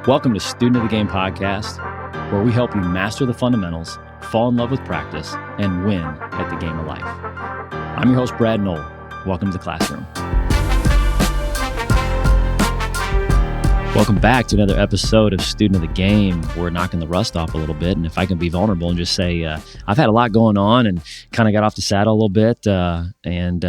Welcome to Student of the Game podcast, where we help you master the fundamentals, fall in love with practice, and win at the game of life. I'm your host, Brad Noll. Welcome to the classroom. Welcome back to another episode of Student of the Game. We're knocking the rust off a little bit, and if I can be vulnerable and just say, I've had a lot going on and kind of got off the saddle a little bit, and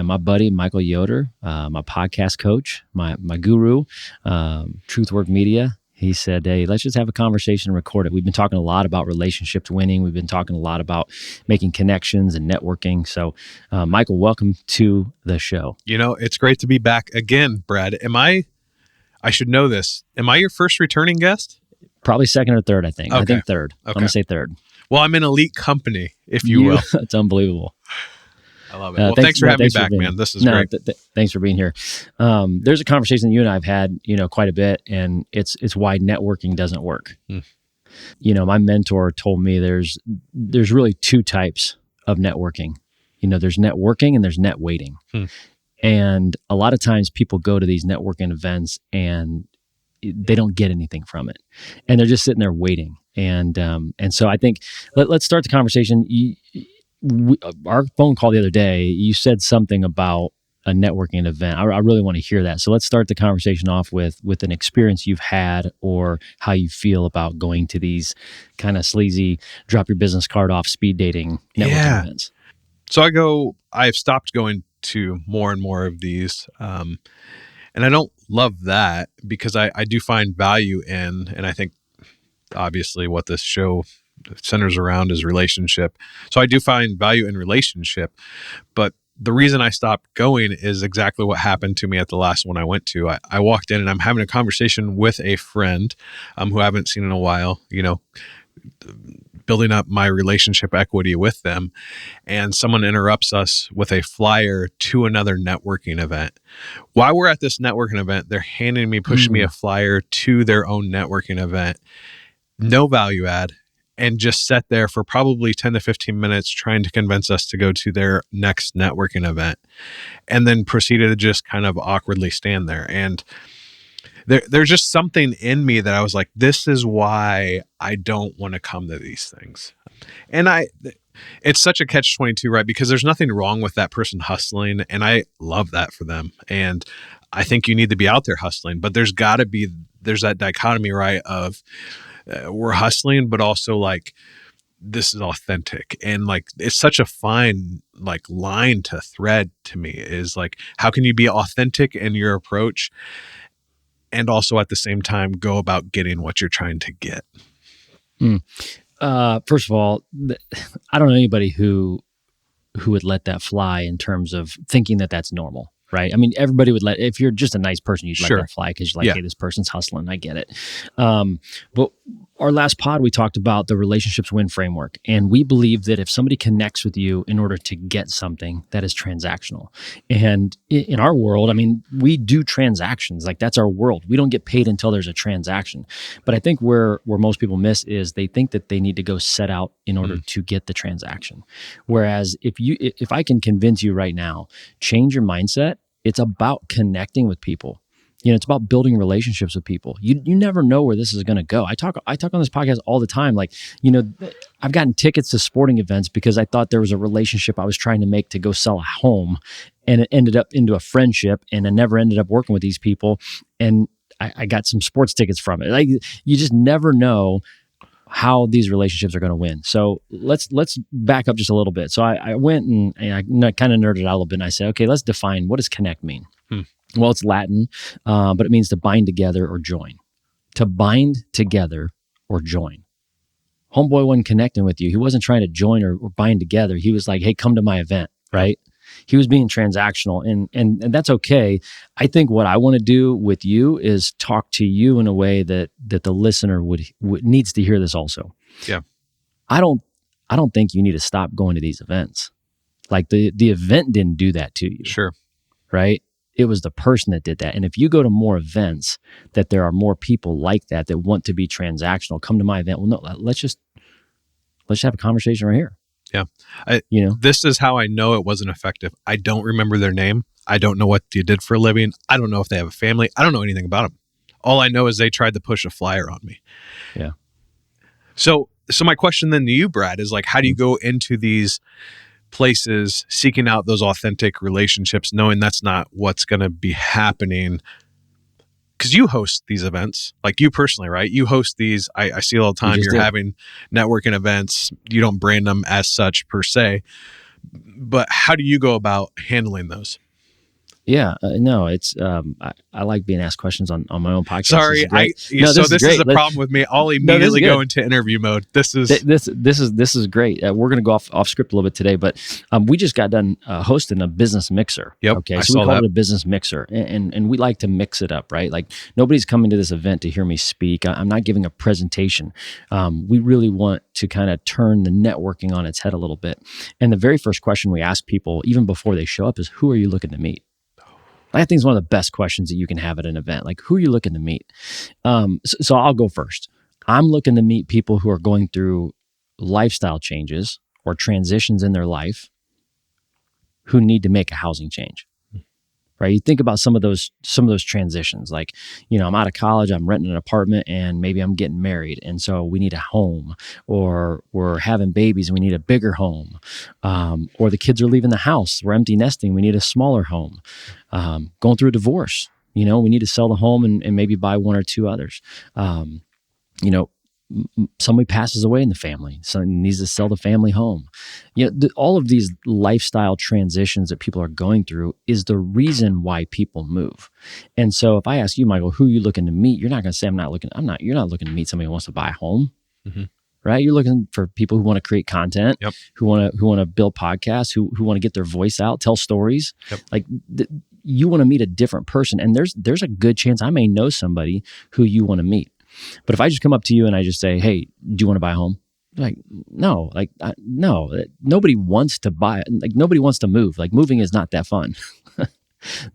my buddy, Michael Yoder, my podcast coach, my guru, Truthwork Media, he said, hey, let's just have a conversation and record it. We've been talking a lot about relationships winning. We've been talking a lot about making connections and networking. So, Michael, welcome to the show. You know, it's great to be back again, Brad. I should know this. Am I your first returning guest? Probably second or third, I think. Okay. I think third. Okay. I'm going to say third. Well, I'm in elite company, if you will. It's unbelievable. I love it. Well, thanks for having me back, man. This is great. Thanks for being here. There's a conversation that you and I have had, quite a bit, and it's why networking doesn't work. My mentor told me there's really two types of networking. There's networking and there's net waiting. And a lot of times people go to these networking events and they don't get anything from it. And they're just sitting there waiting. And so I think let's start the conversation. Our phone call the other day, you said something about a networking event. I really want to hear that. So let's start the conversation off with an experience you've had or how you feel about going to these kind of sleazy, drop your business card off speed dating networking events. So I've stopped going to more and more of these. And I don't love that because I do find value in, and I think obviously what this show centers around is relationship. So I do find value in relationship, but the reason I stopped going is exactly what happened to me at the last one I went to. I walked in and I'm having a conversation with a friend who I haven't seen in a while, building up my relationship equity with them. And someone interrupts us with a flyer to another networking event. While we're at this networking event, they're pushing me a flyer to their own networking event. No value add. And just sat there for probably 10 to 15 minutes trying to convince us to go to their next networking event. And then proceeded to just kind of awkwardly stand there. And there's just something in me that I was like, this is why I don't want to come to these things. And it's such a catch-22, right? Because there's nothing wrong with that person hustling. And I love that for them. And I think you need to be out there hustling, but there's that dichotomy, right? Of we're hustling, but also like, this is authentic. And like, it's such a fine like line to thread to me is like, how can you be authentic in your approach and also at the same time go about getting what you're trying to get? First of all, I don't know anybody who would let that fly in terms of thinking that that's normal, right? I mean, everybody would if you're just a nice person, you'd let that fly because you're like, hey, this person's hustling. I get it. But our last pod, we talked about the relationships win framework. And we believe that if somebody connects with you in order to get something, that is transactional. And in our world, I mean, we do transactions. Like that's our world. We don't get paid until there's a transaction. But I think where most people miss is they think that they need to go set out in order to get the transaction. Whereas if I can convince you right now, change your mindset, it's about connecting with people. It's about building relationships with people. You never know where this is going to go. I talk on this podcast all the time. Like, I've gotten tickets to sporting events because I thought there was a relationship I was trying to make to go sell a home, and it ended up into a friendship, and I never ended up working with these people. And I got some sports tickets from it. Like, you just never know how these relationships are going to win. So let's back up just a little bit. So I went and I kind of nerded out a little bit, and I said, okay, let's define, what does connect mean? Well, it's Latin, but it means to bind together or join. To bind together or join. Homeboy wasn't connecting with you. He wasn't trying to join or bind together. He was like, hey, come to my event, right? He was being transactional, and that's okay. I think what I want to do with you is talk to you in a way that the listener would needs to hear this also. Yeah. I don't think you need to stop going to these events. Like the event didn't do that to you. Sure. Right? It was the person that did that. And if you go to more events that there are more people like that want to be transactional, come to my event. Well, no, let's just have a conversation right here. Yeah. This is how I know it wasn't effective. I don't remember their name. I don't know what you did for a living. I don't know if they have a family. I don't know anything about them. All I know is they tried to push a flyer on me. Yeah. So my question then to you, Brad, is like, how do you go into these places seeking out those authentic relationships, knowing that's not what's going to be happening? Because you host these events, like you personally, right? You host these. I see all the time. You're having networking events. You don't brand them as such per se, but how do you go about handling those? Yeah, no, it's I like being asked questions on my own podcast. Sorry, this is a problem with me. I'll immediately go into interview mode. This is great. We're going to go off script a little bit today, but we just got done hosting a business mixer. Yep. Okay, so we call it a business mixer, and we like to mix it up, right? Like nobody's coming to this event to hear me speak. I'm not giving a presentation. We really want to kind of turn the networking on its head a little bit. And the very first question we ask people, even before they show up, is, "Who are you looking to meet?" I think it's one of the best questions that you can have at an event. Like, who are you looking to meet? So I'll go first. I'm looking to meet people who are going through lifestyle changes or transitions in their life who need to make a housing change. Right? You think about some of those transitions. Like, I'm out of college, I'm renting an apartment, and maybe I'm getting married, and so we need a home, or we're having babies and we need a bigger home, or the kids are leaving the house, we're empty nesting, we need a smaller home. Going through a divorce, we need to sell the home and maybe buy one or two others. Somebody passes away in the family, someone needs to sell the family home. All of these lifestyle transitions that people are going through is the reason why people move. And so if I ask you, Michael, who are you looking to meet? You're not going to say, you're not looking to meet somebody who wants to buy a home. Mm-hmm. Right? You're looking for people who want to create content, yep, who want to build podcasts, who want to get their voice out, tell stories. Yep. Like you want to meet a different person. And there's a good chance I may know somebody who you want to meet. But if I just come up to you and I just say, "Hey, do you want to buy a home?" Like, no, no, nobody wants to buy. Like, nobody wants to move. Like, moving is not that fun.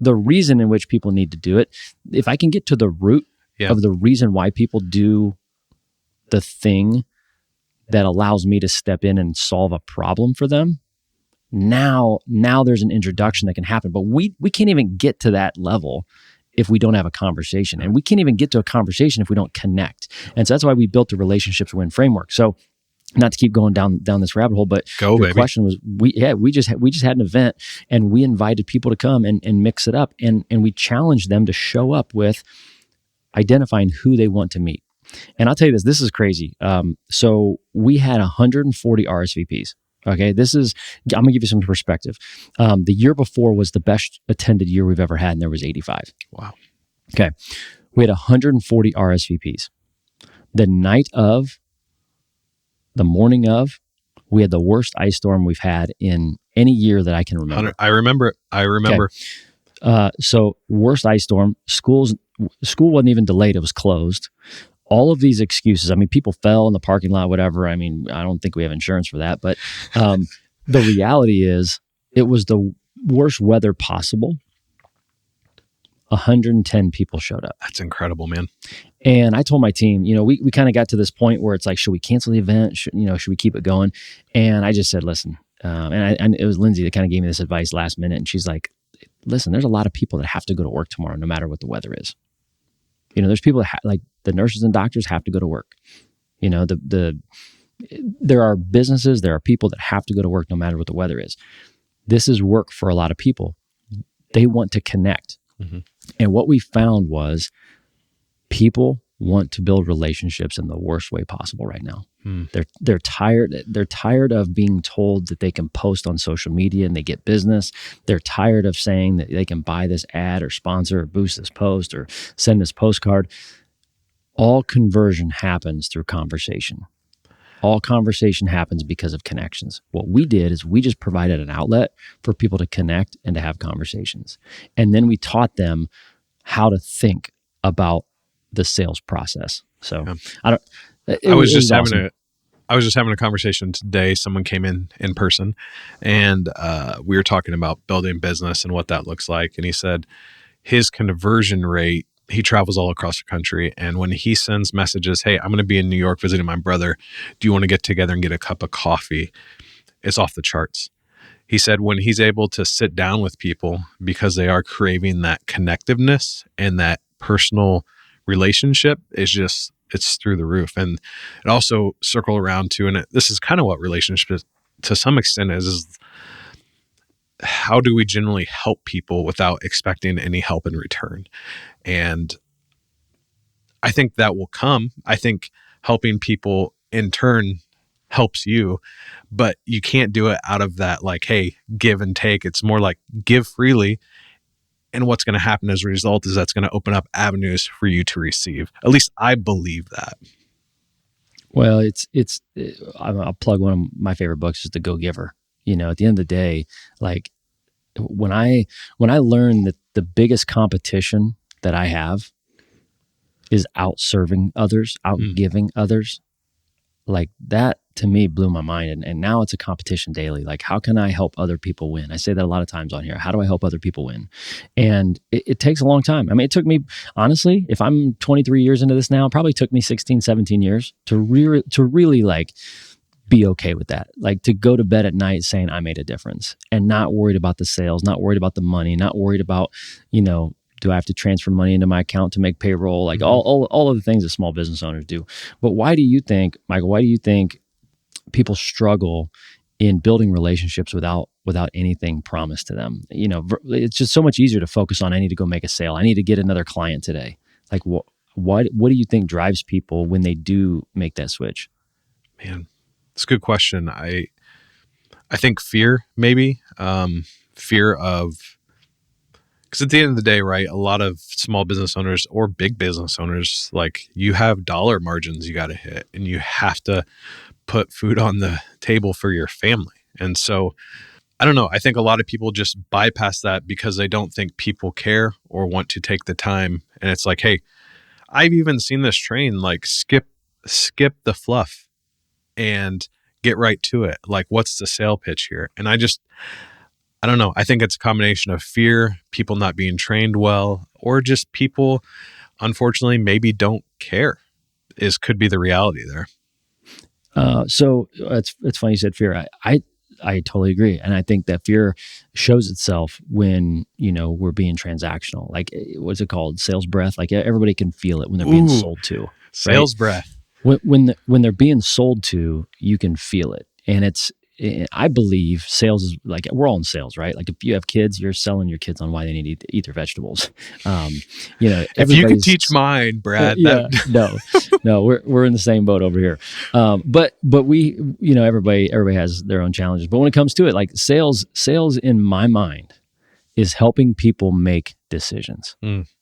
The reason in which people need to do it, if I can get to the root of the reason why people do the thing that allows me to step in and solve a problem for them, now there's an introduction that can happen. But we can't even get to that level if we don't have a conversation. And we can't even get to a conversation if we don't connect. And so that's why we built the Relationships Win framework. So not to keep going down this rabbit hole, but the question was, we just had an event and we invited people to come and mix it up. And we challenged them to show up with identifying who they want to meet. And I'll tell you this is crazy. So we had 140 RSVPs. Okay, I'm gonna give you some perspective. The year before was the best attended year we've ever had, and there was 85. Wow. Okay, we had 140 RSVPs. The morning of, we had the worst ice storm we've had in any year that I can remember. I remember it. Okay. So worst ice storm. School wasn't even delayed; it was closed. All of these excuses. I mean, people fell in the parking lot, whatever. I mean, I don't think we have insurance for that. But the reality is, it was the worst weather possible. 110 people showed up. That's incredible, man. And I told my team, we kind of got to this point where it's like, should we cancel the event? Should we keep it going? And I just said, listen. And it was Lindsay that kind of gave me this advice last minute. And she's like, listen, there's a lot of people that have to go to work tomorrow, no matter what the weather is. There's people that like the nurses and doctors have to go to work. There are businesses, there are people that have to go to work no matter what the weather is. This is work for a lot of people. They want to connect. Mm-hmm. And what we found was people want to build relationships in the worst way possible right now. They're tired of being told that they can post on social media and they get business. They're tired of saying that they can buy this ad or sponsor or boost this post or send this postcard. All conversion happens through conversation. All conversation happens because of connections. What we did is we just provided an outlet for people to connect and to have conversations. And then we taught them how to think about the sales process. So I was just having a conversation today. Someone came in person, and we were talking about building business and what that looks like. And he said his conversion rate, he travels all across the country. And when he sends messages, "Hey, I'm going to be in New York visiting my brother. Do you want to get together and get a cup of coffee?" It's off the charts. He said when he's able to sit down with people because they are craving that connectiveness and that personal relationship is just, it's through the roof. And it also circle around to, and this is kind of what relationship to some extent is how do we generally help people without expecting any help in return? And I think that will come. I think helping people in turn helps you, but you can't do it out of that, like, hey, give and take. It's more like give freely. And what's going to happen as a result is that's going to open up avenues for you to receive. At least I believe that. Well, I'll plug one of my favorite books is The Go-Giver. You know, at the end of the day, like when I learned that the biggest competition that I have is out-serving others, out-giving others, like that to me blew my mind. And now it's a competition daily. Like, how can I help other people win? I say that a lot of times on here. How do I help other people win? And it takes a long time. I mean, it took me, honestly, if I'm 23 years into this now, it probably took me 16, 17 years to really like be okay with that. Like to go to bed at night saying I made a difference and not worried about the sales, not worried about the money, not worried about, you know, do I have to transfer money into my account to make payroll? Like all of the things that small business owners do. But why do you think, Michael, why do you think people struggle in building relationships without anything promised to them? You know, it's just so much easier to focus on, I need to go make a sale. I need to get another client today. Like what do you think drives people when they do make that switch? Man, it's a good question. I think fear, maybe, fear of, because at the end of the day, right, a lot of small business owners or big business owners, like you have dollar margins you got to hit and you have to put food on the table for your family. And so, I don't know, I think a lot of people just bypass that because they don't think people care or want to take the time. And it's like, hey, I've even seen this train, like skip the fluff and get right to it. Like, what's the sale pitch here? And I don't know. I think it's a combination of fear, people not being trained well, or just people, unfortunately, maybe don't care. Could be the reality there. So it's funny you said fear. I totally agree, and I think that fear shows itself when we're being transactional. Like what's it called? Sales breath. Like everybody can feel it when they're being sold to. Sales breath. When they're being sold to, you can feel it, and I believe sales is like, we're all in sales, right? Like if you have kids, you're selling your kids on why they need to eat their vegetables. If you could teach mine, Brad. No, we're in the same boat over here. But we, everybody has their own challenges. But when it comes to it, like sales in my mind is helping people make decisions.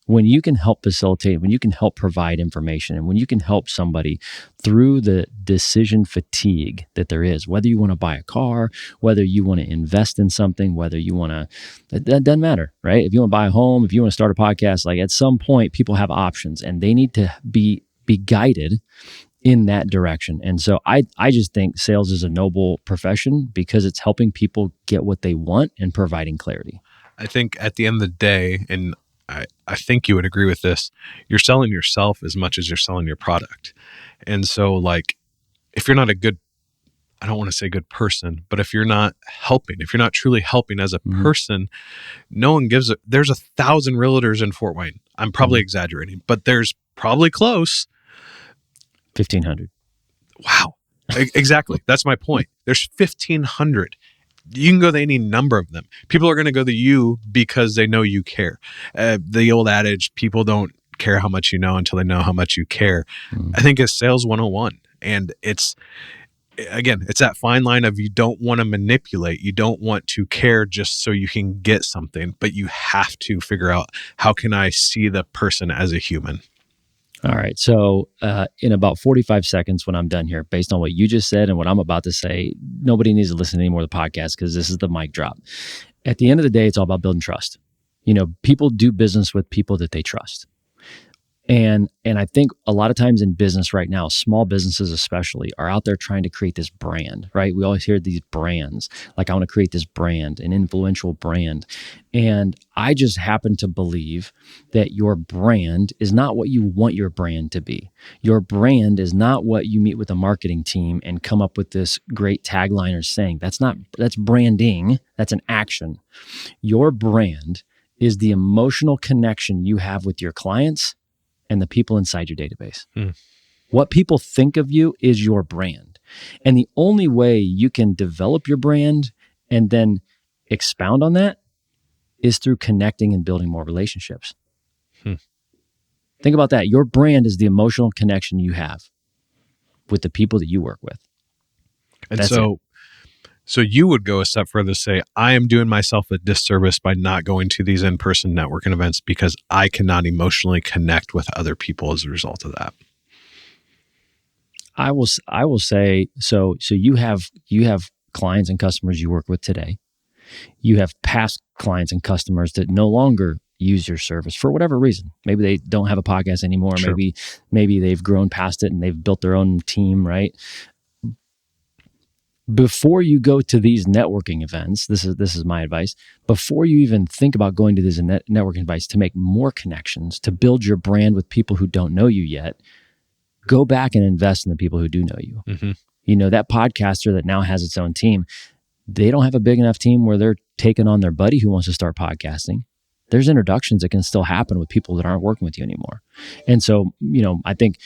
When you can help facilitate, when you can help provide information, and when you can help somebody through the decision fatigue that there is, whether you want to buy a car, whether you want to invest in something, whether you want to, that doesn't matter, right? If you want to buy a home, if you want to start a podcast, like at some point people have options and they need to be guided in that direction. And so I just think sales is a noble profession because it's helping people get what they want and providing clarity. I think at the end of the day, and I think you would agree with this, you're selling yourself as much as you're selling your product. And so like, if you're not a good, I don't want to say good person, but if you're not helping, if you're not truly helping as a person, no one gives it. There's 1,000 realtors in Fort Wayne. I'm probably exaggerating, but there's probably close. 1,500. Wow. Exactly. That's my point. There's 1,500. You can go to any number of them. People are going to go to you because they know you care. The old adage, people don't care how much you know until they know how much you care. I think it's sales 101. And it's that fine line of you don't want to manipulate. You don't want to care just so you can get something, but you have to figure out, how can I see the person as a human? All right. So in about 45 seconds when I'm done here, based on what you just said and what I'm about to say, nobody needs to listen anymore to the podcast because this is the mic drop. At the end of the day, it's all about building trust. People do business with people that they trust. And I think a lot of times in business right now, small businesses especially, are out there trying to create this brand, right? We always hear these brands, like I want to create this brand, an influential brand. And I just happen to believe that your brand is not what you want your brand to be. Your brand is not what you meet with a marketing team and come up with this great tagline or saying. That's branding. That's an action. Your brand is the emotional connection you have with your clients and the people inside your database. What people think of you is your brand. And the only way you can develop your brand and then expound on that is through connecting and building more relationships. Think about that. Your brand is the emotional connection you have with the people that you work with. And so you would go a step further to say, I am doing myself a disservice by not going to these in-person networking events because I cannot emotionally connect with other people as a result of that. I will say, so you have clients and customers you work with today. You have past clients and customers that no longer use your service for whatever reason. Maybe they don't have a podcast anymore. Sure. Maybe they've grown past it and they've built their own team, right? Before you go to these networking events, this is my advice. Before you even think about going to these networking events to make more connections, to build your brand with people who don't know you yet, go back and invest in the people who do know you. You know, that podcaster that now has its own team, they don't have a big enough team where they're taking on their buddy who wants to start podcasting. There's introductions that can still happen with people that aren't working with you anymore. And so, you know, I think,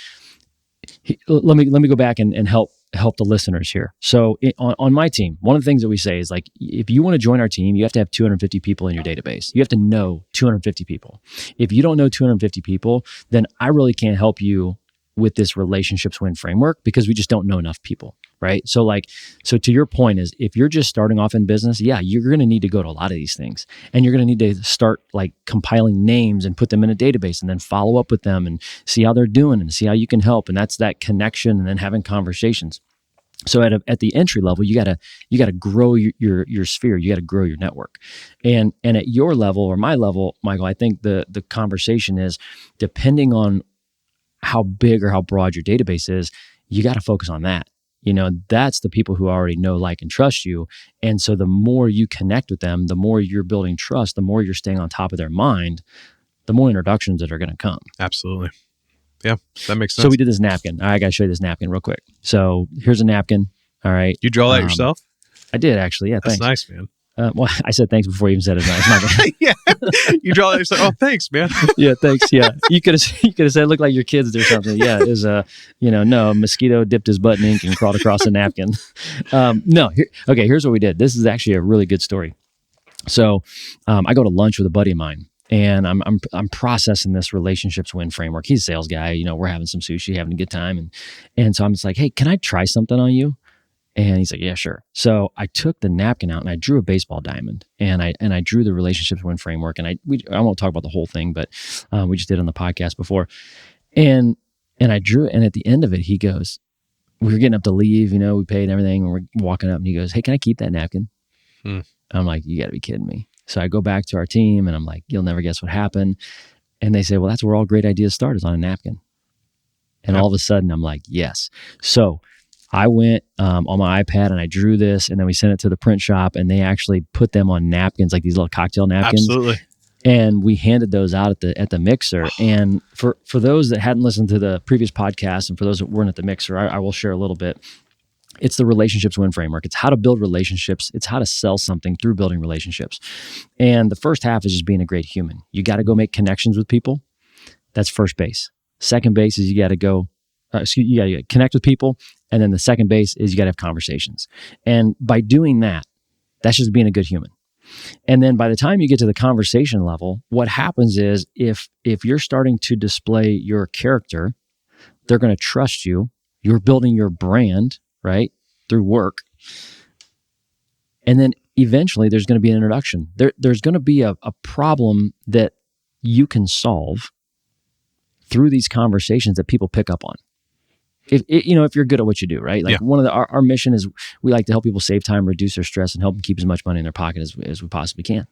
let me go back and help the listeners here. So on my team, one of the things that we say is like, if you want to join our team, you have to have 250 people in your database. You have to know 250 people. If you don't know 250 people, then I really can't help you with this relationships win framework because we just don't know enough people, right? So to your point is, if you're just starting off in business, yeah, you're going to need to go to a lot of these things, and you're going to need to start like compiling names and put them in a database and then follow up with them and see how they're doing and see how you can help. And that's that connection and then having conversations. So at the entry level, you gotta grow your sphere. You gotta grow your network, and at your level or my level, Michael, I think the conversation is, depending on how big or how broad your database is, you got to focus on that. You know, that's the people who already know, like, and trust you. And so the more you connect with them, the more you're building trust, the more you're staying on top of their mind, the more introductions that are going to come. Absolutely. Yeah, that makes sense. So we did this napkin. I got to show you this napkin real quick. So here's a napkin. All right. You draw that yourself? I did, actually. Yeah, thanks. That's nice, man. Well, I said thanks before you even said it's nice. Yeah, you draw that yourself. Oh, thanks, man. Yeah, thanks. Yeah, you could have said it looked like your kids or something. Yeah, it was a mosquito dipped his butt in ink and crawled across a napkin. Here's what we did. This is actually a really good story. So, I go to lunch with a buddy of mine, and I'm processing this relationships win framework. He's a sales guy. You know, we're having some sushi, having a good time, and so I'm just like, hey, can I try something on you? And he's like, yeah, sure. So I took the napkin out and I drew a baseball diamond, and I drew the relationships win framework. And I won't talk about the whole thing, but we just did on the podcast before. And I drew it. And at the end of it, he goes, we were getting up to leave, you know, we paid everything, and we're walking up, and he goes, hey, can I keep that napkin? I'm like, you gotta be kidding me. So I go back to our team and I'm like, you'll never guess what happened. And they say, well, that's where all great ideas start, is on a napkin. And all of a sudden I'm like, yes. So I went on my iPad and I drew this, and then we sent it to the print shop, and they actually put them on napkins, like these little cocktail napkins. Absolutely. And we handed those out at the mixer. And for those that hadn't listened to the previous podcast, and for those that weren't at the mixer, I will share a little bit. It's the relationships win framework. It's how to build relationships. It's how to sell something through building relationships. And the first half is just being a great human. You got to go make connections with people. That's first base. Second base is you got to go connect with people. And then the second base is you got to have conversations. And by doing that, that's just being a good human. And then by the time you get to the conversation level, what happens is if you're starting to display your character, they're going to trust you. You're building your brand, right, through work. And then eventually there's going to be an introduction. There's going to be a problem that you can solve through these conversations that people pick up on. If you're good at what you do, right? Like one of our mission is, we like to help people save time, reduce their stress, and help them keep as much money in their pocket as we possibly can.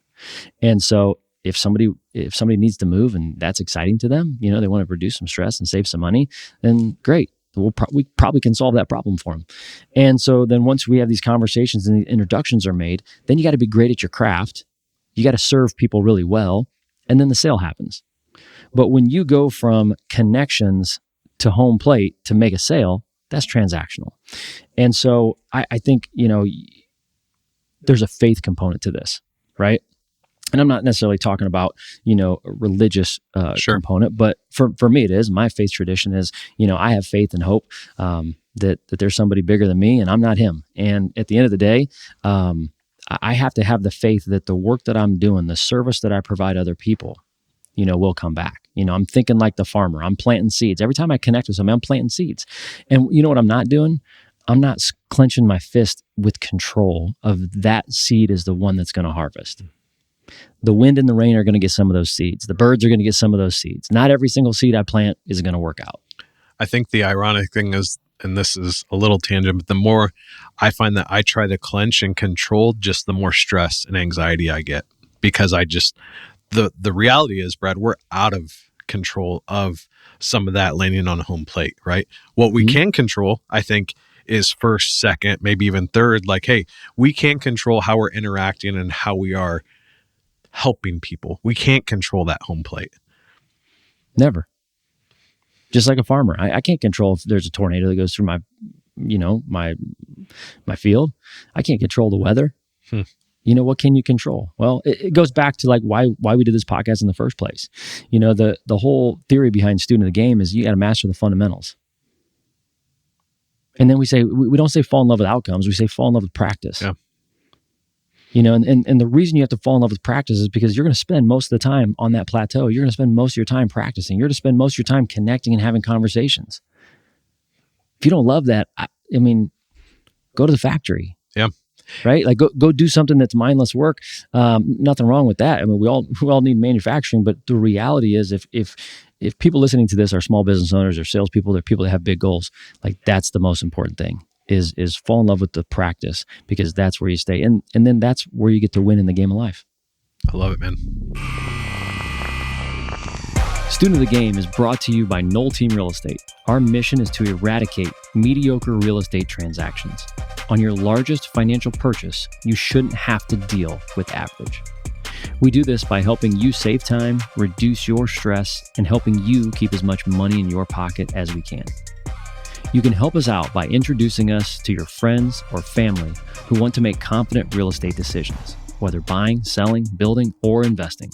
And so if somebody needs to move and that's exciting to them, you know, they want to reduce some stress and save some money, then great. We probably can solve that problem for them. And so then once we have these conversations and the introductions are made, then you got to be great at your craft. You got to serve people really well, and then the sale happens. But when you go from connections to home plate to make a sale, that's transactional. And so I think, you know, there's a faith component to this, right? And I'm not necessarily talking about, a religious Sure. component, but for me, it is. My faith tradition is, I have faith and hope that there's somebody bigger than me and I'm not him. And at the end of the day, I have to have the faith that the work that I'm doing, the service that I provide other people, will come back. I'm thinking like the farmer. I'm planting seeds. Every time I connect with somebody, I'm planting seeds. And you know what I'm not doing? I'm not clenching my fist with control of that seed is the one that's going to harvest. The wind and the rain are going to get some of those seeds. The birds are going to get some of those seeds. Not every single seed I plant is going to work out. I think the ironic thing is, and this is a little tangent, but the more I find that I try to clench and control, just the more stress and anxiety I get, because the reality is, Brad, we're out of control of some of that landing on a home plate, right? What we can control, I think, is first, second, maybe even third. Like, hey, we can control how we're interacting and how we are helping people. We can't control that home plate. Never. Just like a farmer. I can't control if there's a tornado that goes through my field. I can't control the weather. What can you control? Well, it goes back to like why we did this podcast in the first place. The whole theory behind Student of the Game is you got to master the fundamentals. And then we don't say fall in love with outcomes. We say fall in love with practice. Yeah. And the reason you have to fall in love with practice is because you're going to spend most of the time on that plateau. You're going to spend most of your time practicing. You're going to spend most of your time connecting and having conversations. If you don't love that, I mean, go to the factory. Yeah. Right? Like go do something that's mindless work. Nothing wrong with that. I mean, we all need manufacturing, but the reality is if people listening to this are small business owners or salespeople, they're people that have big goals, like that's the most important thing. Is fall in love with the practice, because that's where you stay. And then that's where you get to win in the game of life. I love it, man. Student of the Game is brought to you by Noll Team Real Estate. Our mission is to eradicate mediocre real estate transactions. On your largest financial purchase, you shouldn't have to deal with average. We do this by helping you save time, reduce your stress, and helping you keep as much money in your pocket as we can. You can help us out by introducing us to your friends or family who want to make confident real estate decisions, whether buying, selling, building, or investing.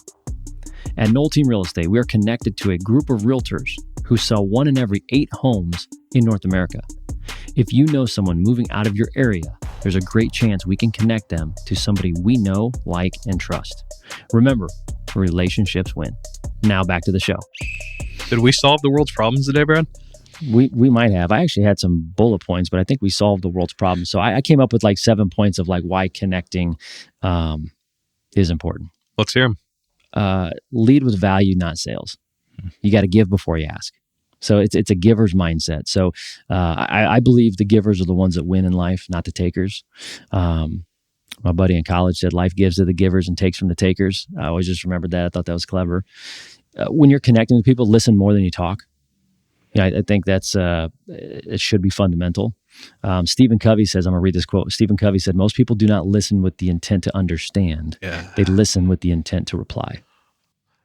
At Noll Team Real Estate, we are connected to a group of realtors who sell 1 in every 8 homes in North America. If you know someone moving out of your area, there's a great chance we can connect them to somebody we know, like, and trust. Remember, relationships win. Now back to the show. Did we solve the world's problems today, Brad? We might have. I actually had some bullet points, but I think we solved the world's problems. So I came up with like 7 points of like why connecting is important. Let's hear them. Lead with value, not sales. You got to give before you ask. So it's a giver's mindset. So I believe the givers are the ones that win in life, not the takers. My buddy in college said life gives to the givers and takes from the takers. I always just remembered that. I thought that was clever. When you're connecting with people, listen more than you talk. Yeah, I think that's it should be fundamental. Stephen Covey says, I'm going to read this quote. Stephen Covey said, most people do not listen with the intent to understand. Yeah. They listen with the intent to reply.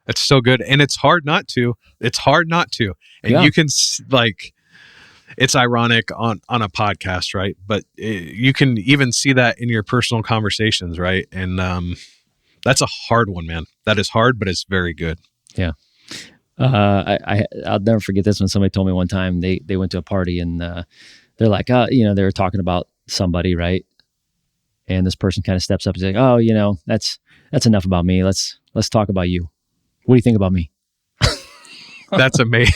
It's so good. And it's hard not to. And you can it's ironic on a podcast, right? But you can even see that in your personal conversations, right? And that's a hard one, man. That is hard, but it's very good. Yeah. I'll never forget this when somebody told me one time they went to a party and they're like, they were talking about somebody, right? And this person kind of steps up and says, oh, that's enough about me. Let's talk about you. What do you think about me? That's amazing.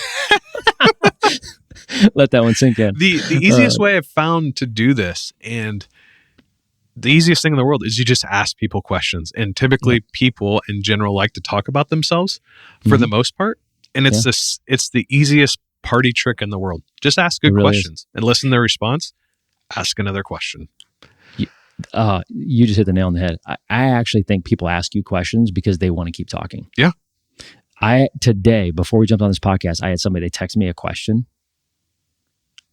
Let that one sink in. The easiest way I've found to do this, and the easiest thing in the world, is you just ask people questions. And typically people in general like to talk about themselves for the most part. And it's the easiest party trick in the world. Just ask good questions and listen to their response. Ask another question. You just hit the nail on the head. I actually think people ask you questions because they want to keep talking. Yeah. Today, before we jumped on this podcast, I had somebody, they text me a question.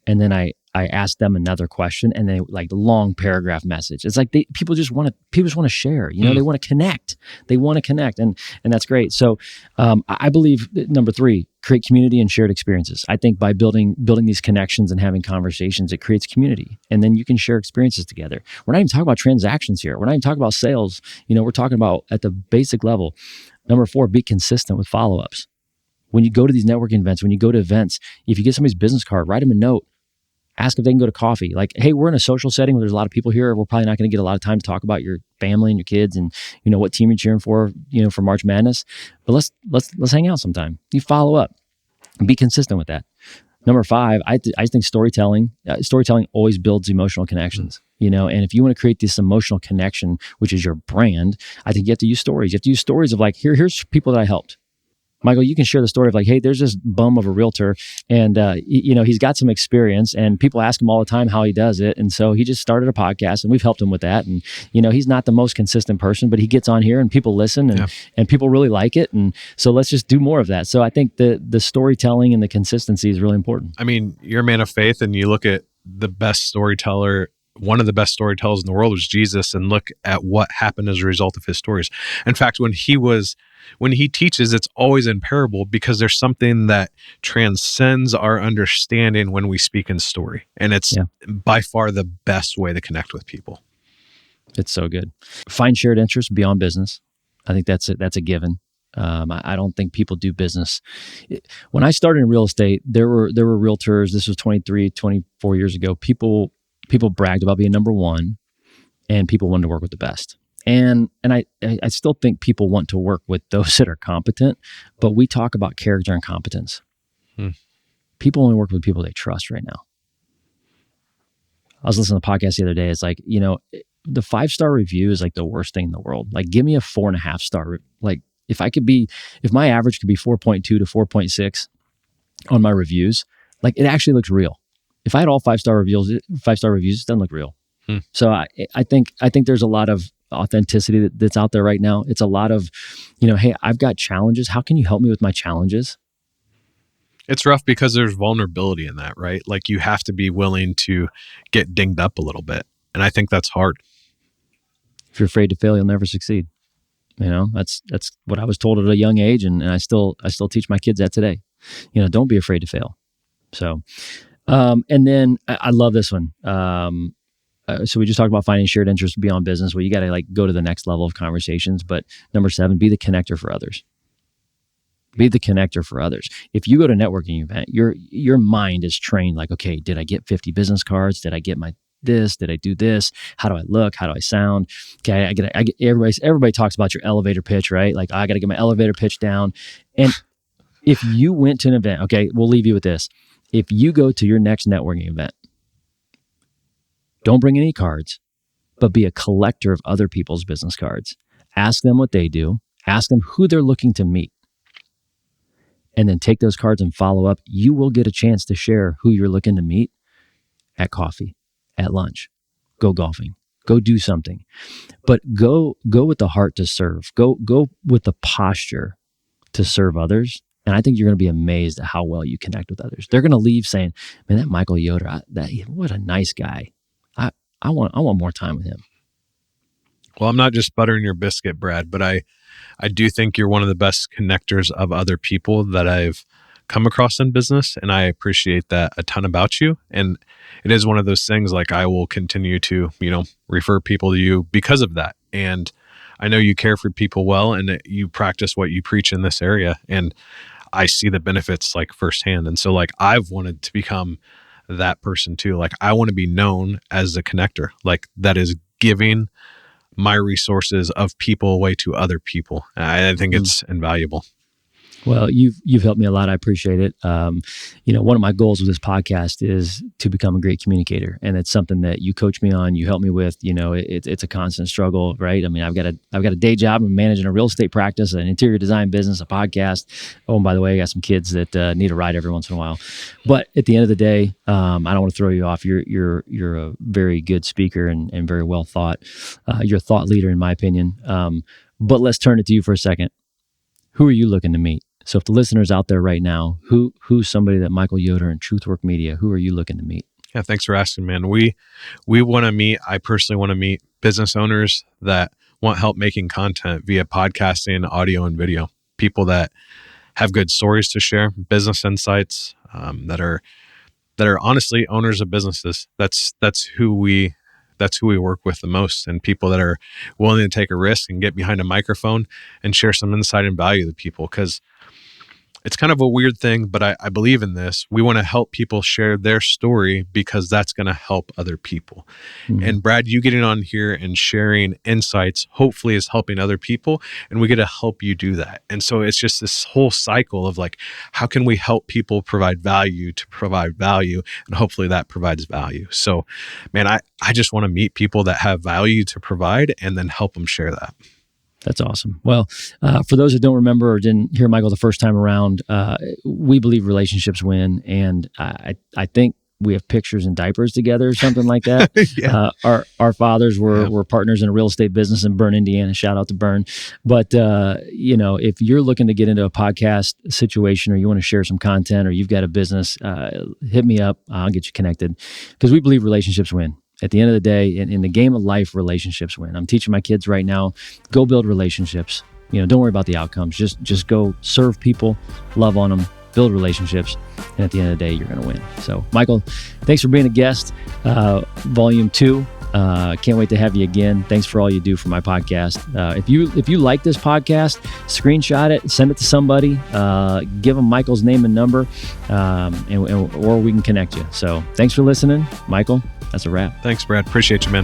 And then I I ask them another question, and they like the long paragraph message. It's like people just want to share. They want to connect. They want to connect, and that's great. So I believe number 3, create community and shared experiences. I think by building these connections and having conversations, it creates community, and then you can share experiences together. We're not even talking about transactions here. We're not even talking about sales. We're talking about at the basic level. Number 4, be consistent with follow-ups. When you go to these networking events, when you go to events, if you get somebody's business card, write them a note. Ask if they can go to coffee. Like, hey, we're in a social setting where there's a lot of people here. We're probably not going to get a lot of time to talk about your family and your kids and what team you're cheering for, for March Madness. But let's hang out sometime. You follow up. Be consistent with that. Number 5, I think storytelling always builds emotional connections. And if you want to create this emotional connection, which is your brand, I think you have to use stories. You have to use stories of like, here's people that I helped. Michael, you can share the story of like, hey, there's this bum of a realtor, and he's got some experience, and people ask him all the time how he does it, and so he just started a podcast, and we've helped him with that. And he's not the most consistent person, but he gets on here, and people listen, and people really like it, and so let's just do more of that. So I think the storytelling and the consistency is really important. I mean, you're a man of faith, and you look at the best storyteller. One of the best storytellers in the world was Jesus, and look at what happened as a result of his stories. In fact, when he teaches, it's always in parable, because there's something that transcends our understanding when we speak in story. And it's by far the best way to connect with people. It's so good. Find shared interests beyond business. I think that's a given. I don't think people do business. When I started in real estate, there were realtors. This was 23, 24 years ago. People bragged about being number 1, and people wanted to work with the best. And I still think people want to work with those that are competent, but we talk about character and competence. People only work with people they trust right now. I was listening to a podcast the other day. It's like, the 5-star review is like the worst thing in the world. Like, give me a 4.5 star. Like, if my average could be 4.2 to 4.6 on my reviews, like, it actually looks real. If I had all 5-star reviews, it doesn't look real. So I think there's a lot of authenticity that's out there right now. It's a lot of, hey, I've got challenges. How can you help me with my challenges? It's rough because there's vulnerability in that, right? Like, you have to be willing to get dinged up a little bit. And I think that's hard. If you're afraid to fail, you'll never succeed. That's what I was told at a young age. And I still teach my kids that today. Don't be afraid to fail. So, and then I love this one. So we just talked about finding shared interests beyond business. Well, you got to like go to the next level of conversations. But number 7, be the connector for others. Be the connector for others. If you go to a networking event, your mind is trained like, okay, did I get 50 business cards? Did I get this? Did I do this? How do I look? How do I sound? Okay, I get everybody talks about your elevator pitch, right? Like, I got to get my elevator pitch down. And if you went to an event, okay, we'll leave you with this. If you go to your next networking event, don't bring any cards, but be a collector of other people's business cards. Ask them what they do. Ask them who they're looking to meet. And then take those cards and follow up. You will get a chance to share who you're looking to meet at coffee, at lunch, go golfing, go do something. But go with the heart to serve. Go with the posture to serve others. And I think you're going to be amazed at how well you connect with others. They're going to leave saying, man, that Michael Yoder, what a nice guy. I want more time with him. Well, I'm not just buttering your biscuit, Brad, but I do think you're one of the best connectors of other people that I've come across in business. And I appreciate that a ton about you. And it is one of those things, like, I will continue to, refer people to you because of that. And I know you care for people well, and that you practice what you preach in this area. And I see the benefits like firsthand. And so like, I've wanted to become that person too. Like, I want to be known as a connector, like that is giving my resources of people away to other people. I think it's invaluable. Well, you've helped me a lot. I appreciate it. One of my goals with this podcast is to become a great communicator, and it's something that you coach me on. You help me with. It's a constant struggle, right? I mean, I've got a day job. I'm managing a real estate practice, an interior design business, a podcast. Oh, and by the way, I got some kids that need a ride every once in a while. But at the end of the day, I don't want to throw you off. You're a very good speaker and very well thought. You're a thought leader, in my opinion. But let's turn it to you for a second. Who are you looking to meet? So if the listeners out there right now, who's somebody that Michael Yoder and TruthWork Media, who are you looking to meet? Yeah, thanks for asking, man. We want to meet. I personally want to meet business owners that want help making content via podcasting, audio, and video. People that have good stories to share, business insights, that are honestly owners of businesses. That's who we work with the most, and people that are willing to take a risk and get behind a microphone and share some insight and value to people. Because it's kind of a weird thing, but I believe in this. We want to help people share their story because that's going to help other people. Mm-hmm. And Brad, you getting on here and sharing insights hopefully is helping other people, and we get to help you do that. And so it's just this whole cycle of like, how can we help people provide value to provide value, and hopefully that provides value. So, man, I just want to meet people that have value to provide and then help them share that. That's awesome. Well, for those who don't remember or didn't hear Michael the first time around, we believe relationships win. And I think we have pictures in diapers together or something like that. Yeah. Our fathers were partners in a real estate business in Bern, Indiana. Shout out to Bern. But, if you're looking to get into a podcast situation, or you want to share some content, or you've got a business, hit me up. I'll get you connected, because we believe relationships win. At the end of the day, in the game of life, relationships win. I'm teaching my kids right now, go build relationships. Don't worry about the outcomes. Just go serve people, love on them, build relationships. And at the end of the day, you're going to win. So, Michael, thanks for being a guest. Volume 2. Can't wait to have you again. Thanks for all you do for my podcast. If you like this podcast, screenshot it, send it to somebody, give them Michael's name and number, or we can connect you. So thanks for listening, Michael. That's a wrap. Thanks, Brad. Appreciate you, man.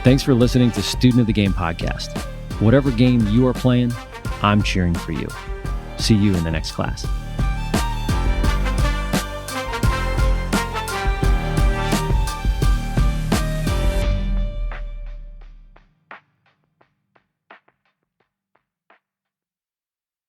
Thanks for listening to Student of the Game podcast. Whatever game you are playing, I'm cheering for you. See you in the next class.